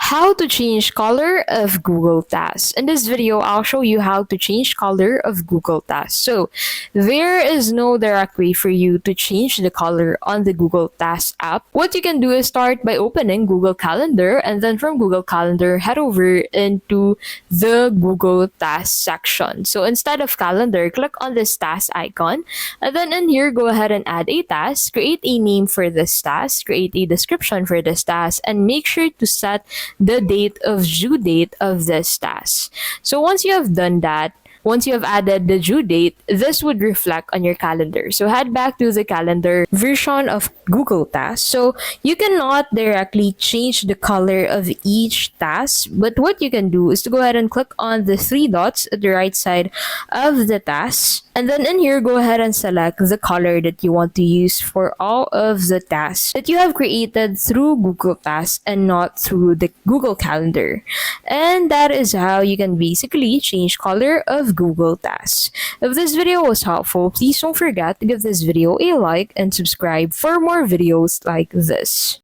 How to change color of Google Tasks. In this video, I'll show you how to change color of Google Tasks. So there is no direct way for you to change the color on the Google Tasks app. What you can do is start by opening Google Calendar, and then from Google Calendar, head over into the Google Tasks section. So instead of calendar, click on this task icon, and then in here, go ahead and add a task, create a name for this task, create a description for this task, and make sure to set the due date of this task. So once you have done that, once you have added the due date, this would reflect on your calendar. So head back to the calendar version of Google Tasks. So you cannot directly change the color of each task, but what you can do is to go ahead and click on the three dots at the right side of the task. And then in here, go ahead and select the color that you want to use for all of the tasks that you have created through Google Tasks and not through the Google Calendar. And that is how you can basically change color of Google Tasks. If this video was helpful, please don't forget to give this video a like and subscribe for more videos like this.